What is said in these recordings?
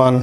1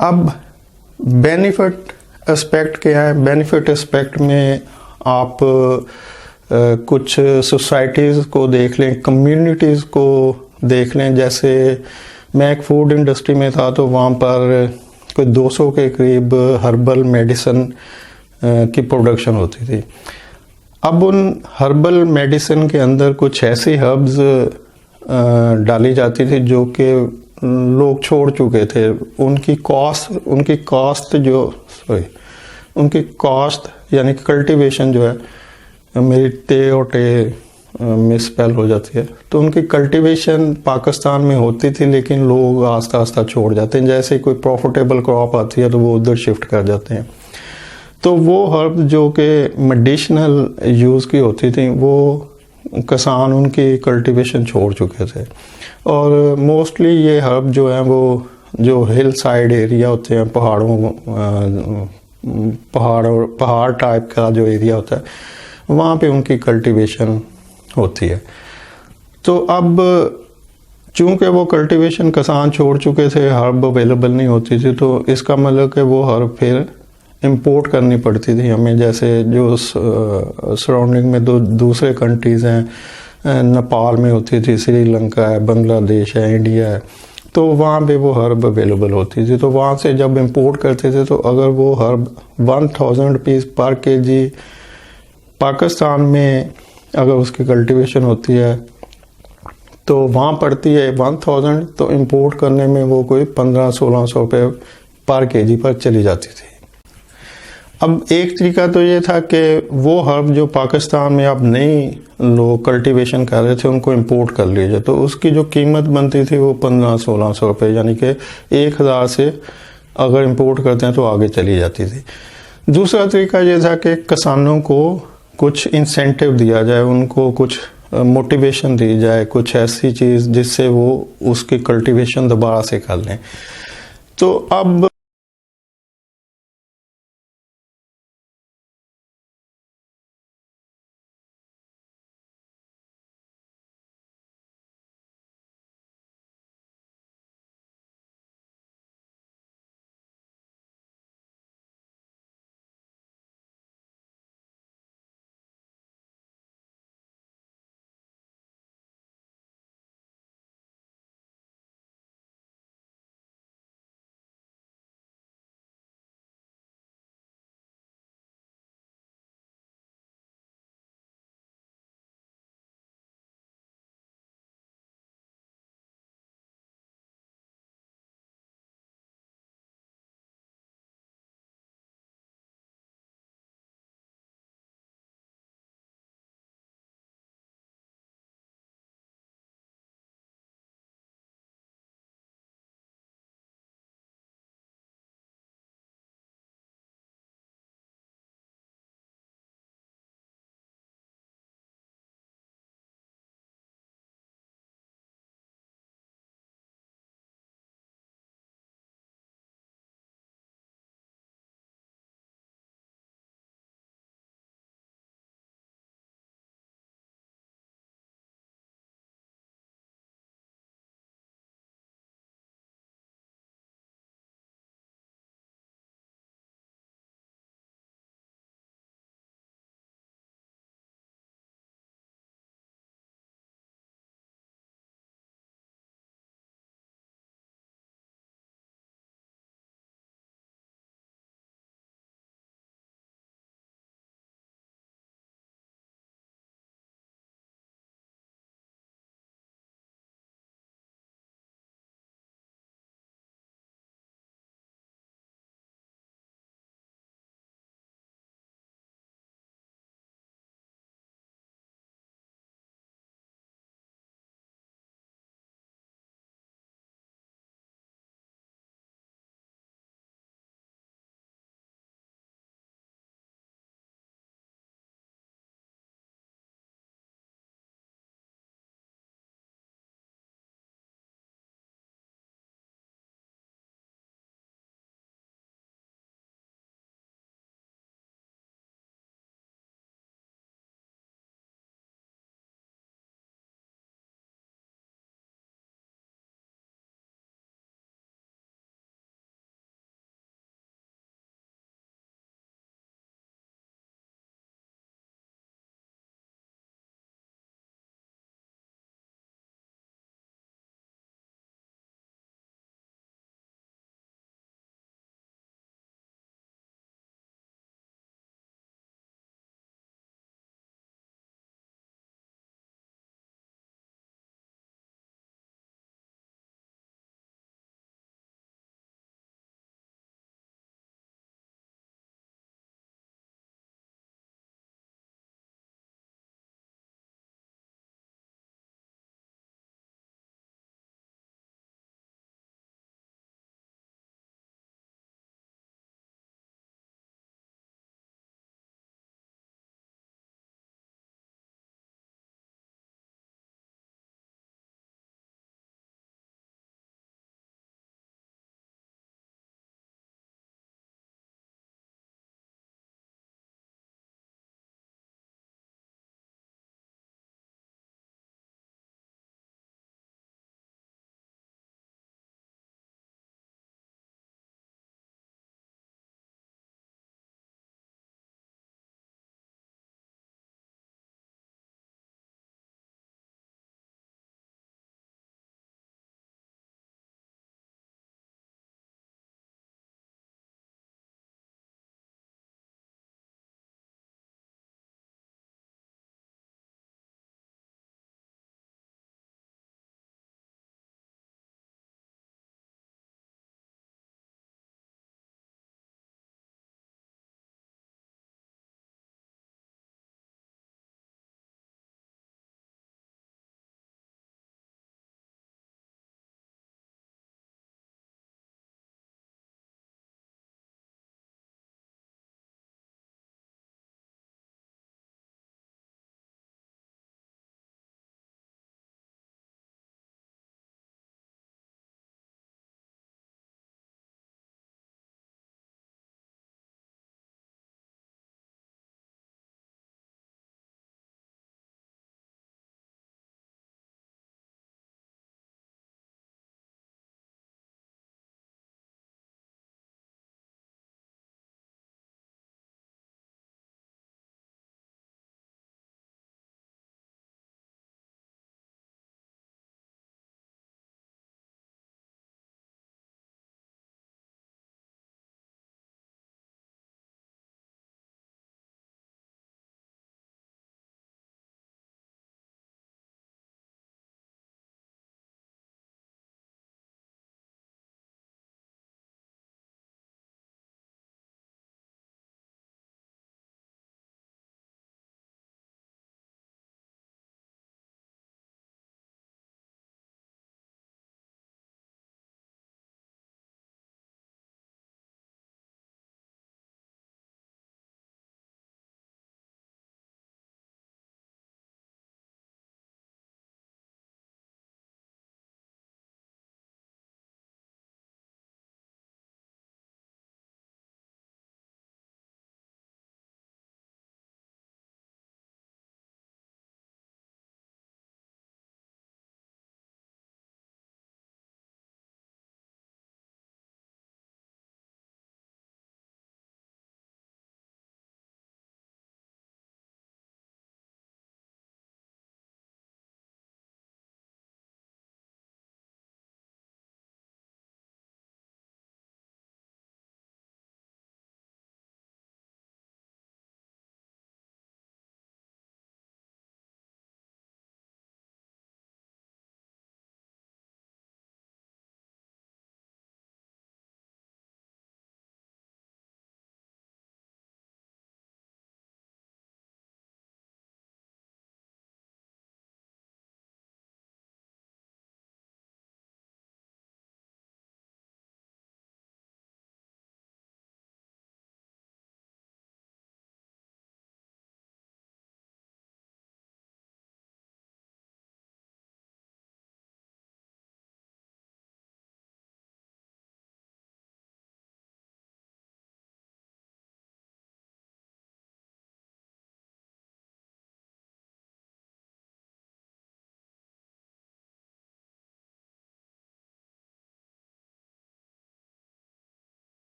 اب benefit aspect کیا ہے؟ بینیفٹ اسپیکٹ میں آپ کچھ سوسائٹیز کو دیکھ لیں، کمیونٹیز کو دیکھ لیں. جیسے میں ایک فوڈ انڈسٹری میں تھا تو وہاں پر کوئی 200 کے قریب ہربل میڈیسن کی پروڈکشن ہوتی تھی. اب ان ہربل میڈیسن کے اندر کچھ ایسی ہربز ڈالی جاتی تھی جو کہ لوگ چھوڑ چکے تھے. ان کی کاسٹ یعنی کلٹیویشن جو ہے، میری ٹے اور ٹے مس پیل ہو جاتی ہے، تو ان کی کلٹیویشن پاکستان میں ہوتی تھی لیکن لوگ آہستہ آہستہ چھوڑ جاتے ہیں. جیسے کوئی پروفیٹیبل کراپ آتی ہے تو وہ ادھر شفٹ کر جاتے ہیں. تو وہ ہرب جو کہ میڈیشنل یوز کی ہوتی تھیں وہ کسان ان کی کلٹیویشن چھوڑ چکے تھے. اور موسٹلی یہ ہرب جو ہیں وہ جو ہل سائڈ ایریا ہوتے ہیں، پہاڑ ٹائپ کا جو ایریا ہوتا ہے وہاں پہ ان کی کلٹیویشن ہوتی ہے. تو اب چونکہ وہ کلٹیویشن کسان چھوڑ چکے تھے، ہرب اویلیبل نہیں ہوتی تھی، تو اس کا مطلب کہ وہ ہرب پھر امپورٹ کرنی پڑتی تھی ہمیں. جیسے جو سراؤنڈنگ میں دوسرے کنٹریز ہیں، نیپال میں ہوتی تھی، سری لنکا ہے، بنگلہ دیش ہے، انڈیا ہے، تو وہاں پہ وہ ہرب اویلیبل ہوتی تھی. تو وہاں سے جب امپورٹ کرتے تھے تو اگر وہ ہرب 1000 روپیز پر کے جی پاکستان میں اگر اس کی کلٹیویشن ہوتی ہے تو وہاں پڑتی ہے 1000، تو امپورٹ کرنے میں وہ کوئی 1500-1600 روپے پر کے جی پر چلی جاتی تھی. اب ایک طریقہ تو یہ تھا کہ وہ ہرب جو پاکستان میں اب نئی لوگ کلٹیویشن کر رہے تھے ان کو امپورٹ کر لیجیے، تو اس کی جو قیمت بنتی تھی وہ 1500-1600 روپے، یعنی کہ 1000 سے اگر امپورٹ کرتے ہیں تو آگے چلی جاتی تھی. دوسرا طریقہ یہ تھا کہ کسانوں کو کچھ انسینٹیو دیا جائے، ان کو کچھ موٹیویشن دی جائے، کچھ ایسی چیز جس سے وہ اس کی کلٹیویشن دوبارہ سے کر لیں. تو اب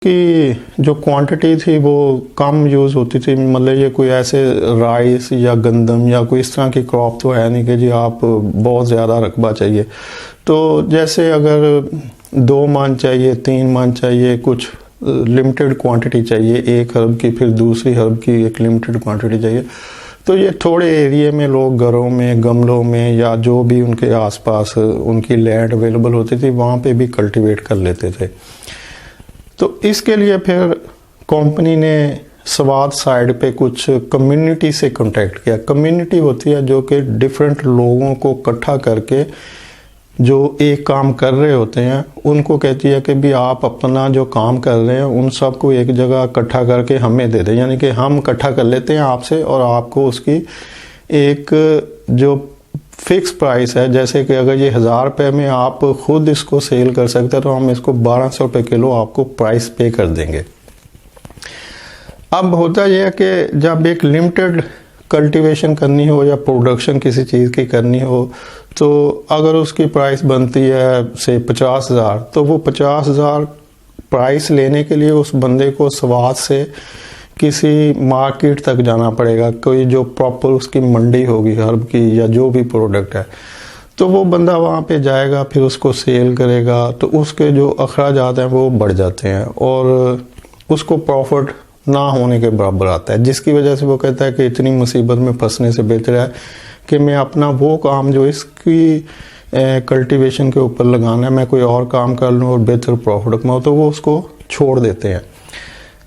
کی جو کوانٹٹی تھی وہ کم یوز ہوتی تھی. مطلب یہ کوئی ایسے رائس یا گندم یا کوئی اس طرح کی کراپ تو ہے نہیں کہ جی آپ بہت زیادہ رقبہ چاہیے. تو جیسے اگر 2 من چاہیے, 3 من چاہیے, کچھ لمیٹڈ کوانٹٹی چاہیے, 1 ارب کی, پھر دوسری ارب کی ایک لمیٹڈ کوانٹٹی چاہیے, تو یہ تھوڑے ایریے میں لوگ گھروں میں, گملوں میں, یا جو بھی ان کے آس پاس ان کی لینڈ اویلیبل ہوتی تھی وہاں پہ بھی کلٹیویٹ کر لیتے تھے. تو اس کے لیے پھر کمپنی نے سوات سائڈ پہ کچھ کمیونٹی سے کنٹیکٹ کیا. کمیونٹی ہوتی ہے جو کہ ڈفرینٹ لوگوں کو اکٹھا کر کے جو ایک کام کر رہے ہوتے ہیں ان کو کہتی ہے کہ بھی آپ اپنا جو کام کر رہے ہیں ان سب کو ایک جگہ اکٹھا کر کے ہمیں دے دیں. یعنی کہ ہم اکٹھا کر لیتے ہیں آپ سے اور آپ کو اس کی ایک جو فکس پرائس ہے, جیسے کہ اگر یہ 1000 روپے میں آپ خود اس کو سیل کر سکتے ہیں تو ہم اس کو 1200 روپے کلو آپ کو پرائس پے کر دیں گے. اب ہوتا یہ ہے کہ جب ایک لمیٹڈ کلٹیویشن کرنی ہو یا پروڈکشن کسی چیز کی کرنی ہو تو اگر اس کی پرائس بنتی ہے سے 50,000 تو وہ 50,000 پرائس لینے کے لیے اس بندے کو سوات سے کسی مارکیٹ تک جانا پڑے گا, کوئی جو پراپر اس کی منڈی ہوگی ہرب کی یا جو بھی پروڈکٹ ہے, تو وہ بندہ وہاں پہ جائے گا, پھر اس کو سیل کرے گا, تو اس کے جو اخراجات ہیں وہ بڑھ جاتے ہیں اور اس کو پروفٹ نہ ہونے کے برابر آتا ہے, جس کی وجہ سے وہ کہتا ہے کہ اتنی مصیبت میں پھنسنے سے بہتر ہے کہ میں اپنا وہ کام جو اس کی کلٹیویشن کے اوپر لگانا ہے میں کوئی اور کام کر لوں اور بہتر پروفٹ کماؤں, تو وہ اس کو چھوڑ دیتے ہیں.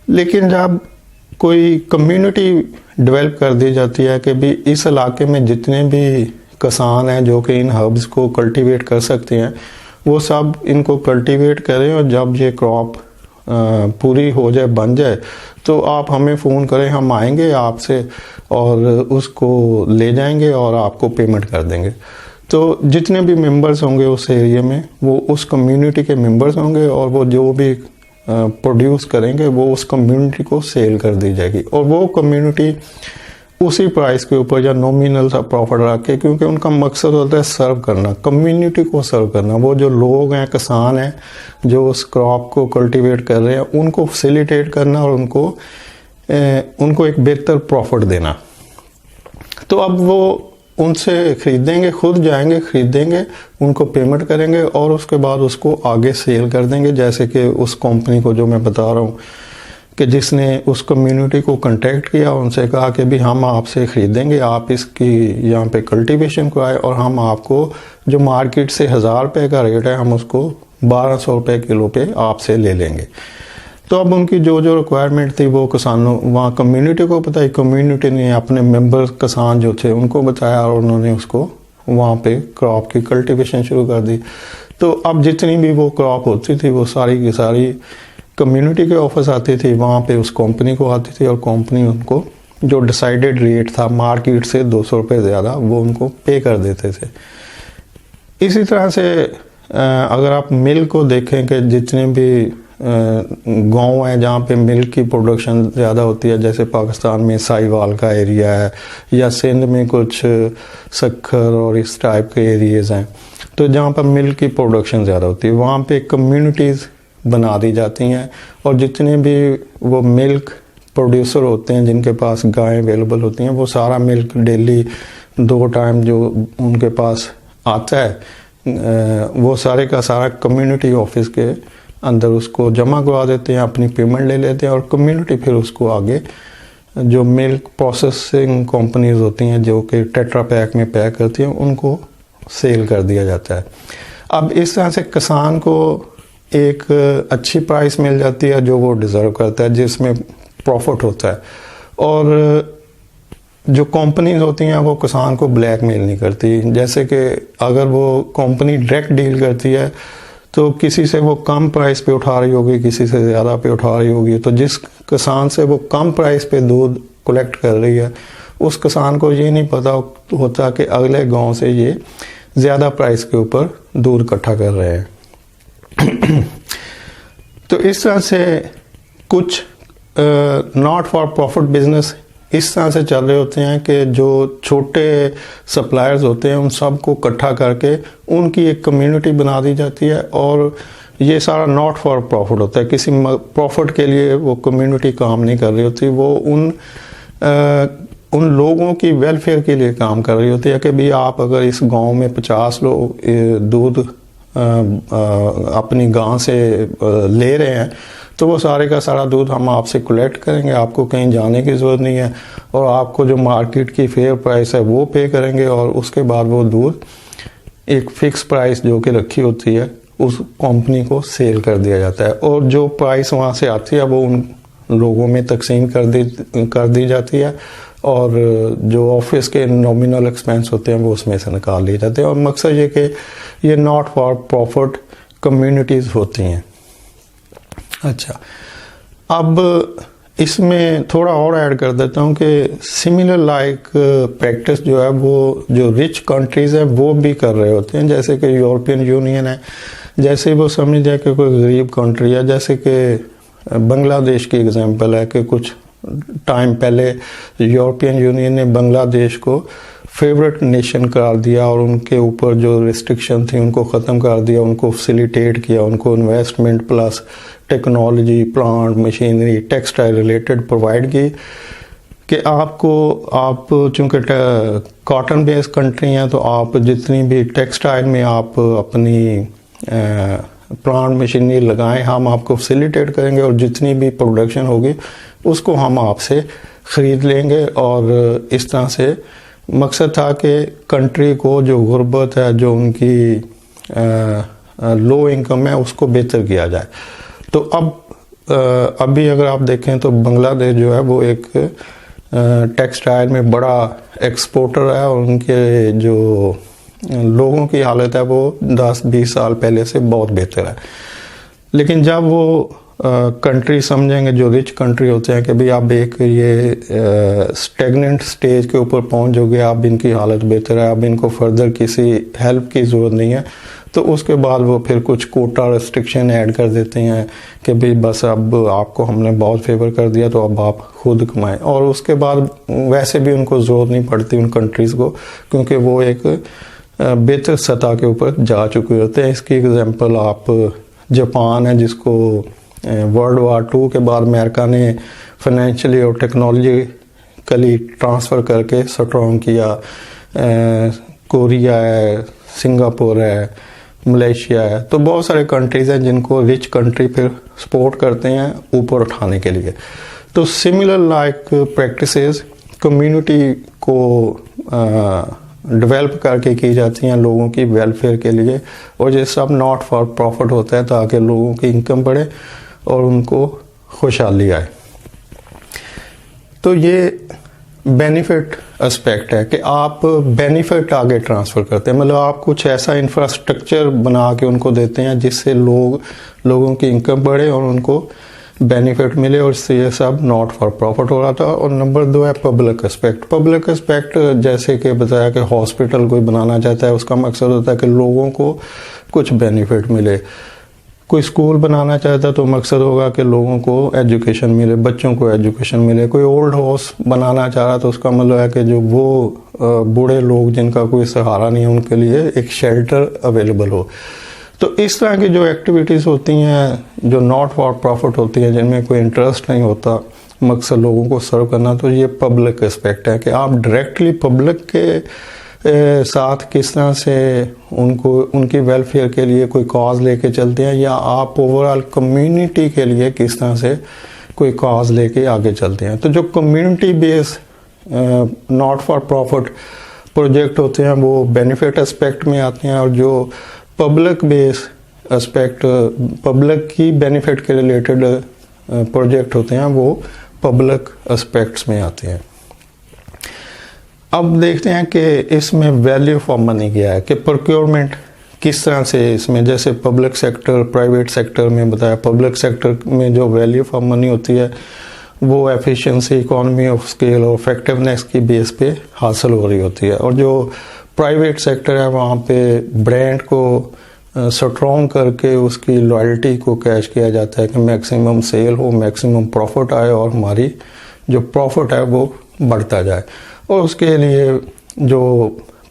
لیکن جب کوئی کمیونٹی ڈیولپ کر دی جاتی ہے کہ بھی اس علاقے میں جتنے بھی کسان ہیں جو کہ ان ہربز کو کلٹیویٹ کر سکتے ہیں وہ سب ان کو کلٹیویٹ کریں, اور جب یہ کراپ پوری ہو جائے, بن جائے, تو آپ ہمیں فون کریں, ہم آئیں گے آپ سے اور اس کو لے جائیں گے اور آپ کو پیمنٹ کر دیں گے. تو جتنے بھی ممبرز ہوں گے اس ایریے میں وہ اس کمیونٹی کے ممبرز ہوں گے, اور وہ جو بھی پروڈیوس کریں گے وہ اس کمیونٹی کو سیل کر دی جائے گی, اور وہ کمیونٹی اسی پرائس کے اوپر یا نومینل سا پروفٹ رکھ کے, کیونکہ ان کا مقصد ہوتا ہے سرو کرنا, کمیونٹی کو سرو کرنا. وہ جو لوگ ہیں, کسان ہیں جو اس کراپ کو کلٹیویٹ کر رہے ہیں, ان کو فیسیلیٹیٹ کرنا اور ان کو ایک بہتر پروفٹ دینا. تو اب وہ ان سے خریدیں گے, خود جائیں گے, خریدیں گے, ان کو پیمنٹ کریں گے اور اس کے بعد اس کو آگے سیل کر دیں گے. جیسے کہ اس کمپنی کو جو میں بتا رہا ہوں کہ جس نے اس کمیونٹی کو کنٹیکٹ کیا, ان سے کہا کہ بھی ہم آپ سے خریدیں گے, آپ اس کی یہاں پہ کلٹیویشن کرائے اور ہم آپ کو جو مارکیٹ سے 1000 روپے کا ریٹ ہے ہم اس کو 1200 روپے کلو پہ آپ سے لے لیں گے. تو اب ان کی جو ریکوائرمنٹ تھی وہ کسانوں وہاں کمیونٹی کو بتائی, کمیونٹی نے اپنے ممبر کسان جو تھے ان کو بتایا اور انہوں نے اس کو وہاں پہ کراپ کی کلٹیویشن شروع کر دی. تو اب جتنی بھی وہ کراپ ہوتی تھی وہ ساری کی ساری کمیونٹی کے آفس آتی تھی, وہاں پہ اس کمپنی کو آتی تھی اور کمپنی ان کو جو ڈیسائیڈڈ ریٹ تھا مارکیٹ سے 200 روپے زیادہ وہ ان کو پے کر دیتے تھے. اسی طرح سے اگر آپ ملک کو دیکھیں کہ جتنے بھی گاؤں ہیں جہاں پہ ملک کی پروڈکشن زیادہ ہوتی ہے, جیسے پاکستان میں ساہیوال کا ایریا ہے یا سندھ میں کچھ سکھر اور اس ٹائپ کے ایریاز ہیں, تو جہاں پر ملک کی پروڈکشن زیادہ ہوتی ہے وہاں پہ کمیونٹیز بنا دی جاتی ہیں, اور جتنے بھی وہ ملک پروڈیوسر ہوتے ہیں جن کے پاس گائیں اویلیبل ہوتی ہیں وہ سارا ملک ڈیلی 2 ٹائم جو ان کے پاس آتا ہے وہ سارے کا سارا کمیونٹی آفس کے اندر اس کو جمع کروا دیتے ہیں, اپنی پیمنٹ لے لیتے ہیں, اور کمیونٹی پھر اس کو آگے جو ملک پروسیسنگ کمپنیز ہوتی ہیں جو کہ ٹیٹرا پیک میں پیک کرتی ہیں ان کو سیل کر دیا جاتا ہے. اب اس طرح سے کسان کو ایک اچھی پرائس مل جاتی ہے جو وہ ڈیزرو کرتا ہے, جس میں پروفٹ ہوتا ہے, اور جو کمپنیز ہوتی ہیں وہ کسان کو بلیک میل نہیں کرتی. جیسے کہ اگر وہ کمپنی ڈائریکٹ ڈیل کرتی ہے تو کسی سے وہ کم پرائس پہ اٹھا رہی ہوگی, کسی سے زیادہ پہ اٹھا رہی ہوگی, تو جس کسان سے وہ کم پرائس پہ دودھ کلیکٹ کر رہی ہے اس کسان کو یہ نہیں پتا ہوتا کہ اگلے گاؤں سے یہ زیادہ پرائس کے اوپر دودھ اکٹھا کر رہے ہیں. تو اس طرح سے کچھ ناٹ فار پروفٹ بزنس اس طرح سے چل رہے ہوتے ہیں کہ جو چھوٹے سپلائرز ہوتے ہیں ان سب کو اکٹھا کر کے ان کی ایک کمیونٹی بنا دی جاتی ہے, اور یہ سارا ناٹ فار پروفٹ ہوتا ہے. کسی پروفٹ کے لیے وہ کمیونٹی کام نہیں کر رہی ہوتی, وہ ان لوگوں کی ویلفیئر کے لیے کام کر رہی ہوتی ہے کہ بھی آپ اگر اس گاؤں میں 50 لوگ دودھ اپنی گاں سے لے رہے ہیں تو وہ سارے کا سارا دودھ ہم آپ سے کلیکٹ کریں گے, آپ کو کہیں جانے کی ضرورت نہیں ہے, اور آپ کو جو مارکیٹ کی فیئر پرائس ہے وہ پے کریں گے, اور اس کے بعد وہ دودھ ایک فکس پرائس جو کہ رکھی ہوتی ہے اس کمپنی کو سیل کر دیا جاتا ہے, اور جو پرائس وہاں سے آتی ہے وہ ان لوگوں میں تقسیم کر دی جاتی ہے, اور جو آفس کے نومینل ایکسپینس ہوتے ہیں وہ اس میں سے نکال لیے جاتے ہیں. اور مقصد یہ کہ یہ ناٹ فار پروفٹ کمیونٹیز ہوتی ہیں. اچھا, اب اس میں تھوڑا اور ایڈ کر دیتا ہوں کہ سملر لائک پریکٹس جو ہے وہ جو رچ کنٹریز ہیں وہ بھی کر رہے ہوتے ہیں, جیسے کہ یورپین یونین ہے, جیسے وہ سمجھ جائے کہ کوئی غریب کنٹری ہے, جیسے کہ بنگلہ دیش کی اگزامپل ہے کہ کچھ ٹائم پہلے یورپین یونین نے بنگلہ دیش کو فیورٹ نیشن قرار دیا, اور ان کے اوپر جو ریسٹرکشن تھی ان کو ختم کر دیا, ان کو فیسیلیٹیٹ کیا, ان کو investment plus technology, plant, machinery, textile related provide کی کہ آپ چونکہ کاٹن بیس کنٹری ہیں تو آپ جتنی بھی ٹیکسٹائل میں آپ اپنی پلانٹ مشینری لگائیں ہم آپ کو فیسیلیٹیٹ کریں گے, اور جتنی بھی پروڈکشن ہوگی اس کو ہم آپ سے خرید لیں گے. اور اس طرح سے مقصد تھا کہ کنٹری کو جو غربت ہے, جو ان کی لو انکم ہے, اس کو بہتر کیا جائے. تو ابھی اگر آپ دیکھیں تو بنگلہ دیش جو ہے وہ ایک ٹیکسٹائل میں بڑا ایکسپورٹر ہے, اور ان کے جو لوگوں کی حالت ہے وہ 10-20 سال پہلے سے بہت بہتر ہے. لیکن جب وہ کنٹری سمجھیں گے, جو رچ کنٹری ہوتے ہیں, کہ بھئی آپ ایک یہ اسٹیگننٹ سٹیج کے اوپر پہنچ جو گے, اب ان کی حالت بہتر ہے, اب ان کو فردر کسی ہیلپ کی ضرورت نہیں ہے, تو اس کے بعد وہ پھر کچھ کوٹا ریسٹرکشن ایڈ کر دیتے ہیں کہ بھئی بس اب آپ کو ہم نے بہت فیور کر دیا تو اب آپ خود کمائیں. اور اس کے بعد ویسے بھی ان کو ضرورت نہیں پڑتی ان کنٹریز کو, کیونکہ وہ ایک بہتر سطح کے اوپر جا چکے ہوتے ہیں. اس کی اگزامپل آپ جاپان ہے, جس کو ورلڈ وار 2 کے بعد امریکہ نے فائنینشلی اور ٹیکنالوجیکلی ٹرانسفر کر کے سٹرونگ کیا. کوریا ہے, سنگاپور ہے, ملیشیا ہے, تو بہت سارے کنٹریز ہیں جن کو رچ کنٹری پھر سپورٹ کرتے ہیں اوپر اٹھانے کے لیے. تو سملر لائک پریکٹسز کمیونٹی کو ڈیولپ کر کے کی جاتی ہیں لوگوں کی ویلفیئر کے لیے, اور یہ سب ناٹ فار پروفٹ ہوتا ہے تاکہ لوگوں کی انکم بڑھے اور ان کو خوشحالی آئے. تو یہ بینیفٹ اسپیکٹ ہے کہ آپ بینیفٹ آگے ٹرانسفر کرتے ہیں, مطلب آپ کچھ ایسا انفراسٹرکچر بنا کے ان کو دیتے ہیں جس سے لوگوں کی انکم بڑھے اور ان کو بینیفٹ ملے, اور اس سے یہ سب ناٹ فار پروفٹ ہو رہا تھا. اور نمبر 2 ہے پبلک اسپیکٹ. پبلک اسپیکٹ جیسے کہ بتایا کہ ہاسپٹل کوئی بنانا چاہتا ہے, اس کا مقصد ہوتا ہے کہ لوگوں کو کچھ بینیفٹ ملے. کوئی اسکول بنانا چاہتا ہے تو مقصد ہوگا کہ لوگوں کو ایجوکیشن ملے, بچوں کو ایجوکیشن ملے. کوئی اولڈ ہاؤس بنانا چاہ رہا تو اس کا مطلب ہے کہ جو وہ بوڑھے لوگ جن کا کوئی سہارا نہیں ہے ان کے لیے ایک شیلٹر اویلیبل ہو. تو اس طرح کی جو ایکٹیویٹیز ہوتی ہیں جو ناٹ فار پروفٹ ہوتی ہیں, جن میں کوئی انٹرسٹ نہیں ہوتا, مقصد لوگوں کو سرو کرنا, تو یہ پبلک اسپیکٹ ہے کہ آپ ڈائریکٹلی پبلک کے ساتھ کس طرح سے ان کی ویلفیئر کے لیے کوئی کاز لے کے چلتے ہیں, یا آپ اوورآل کمیونٹی کے لیے کس طرح سے کوئی کاز لے کے آگے چلتے ہیں. تو جو community based not for profit project ہوتے ہیں وہ بینیفٹ اسپیکٹ میں آتے ہیں, اور جو پبلک بیس اسپیکٹ پبلک کی بینیفٹ کے ریلیٹڈ پروجیکٹ ہوتے ہیں وہ پبلک اسپیکٹس میں آتے ہیں. اب دیکھتے ہیں کہ اس میں ویلیو فار منی کیا ہے, کہ پروکیورمنٹ کس طرح سے اس میں, جیسے پبلک سیکٹر پرائیویٹ سیکٹر میں بتایا, پبلک سیکٹر میں جو ویلیو فار منی ہوتی ہے وہ ایفیشنسی, اکانومی آف اسکیل اور افیکٹونیس کی بیس پہ حاصل ہو رہی ہوتی ہے. اور جو پرائیویٹ سیکٹر ہے وہاں پہ برانڈ کو سٹرونگ کر کے اس کی لائلٹی کو کیش کیا جاتا ہے کہ میکسیمم سیل ہو, میکسیمم پروفٹ آئے, اور ہماری جو پروفٹ ہے وہ بڑھتا جائے. اور اس کے لیے جو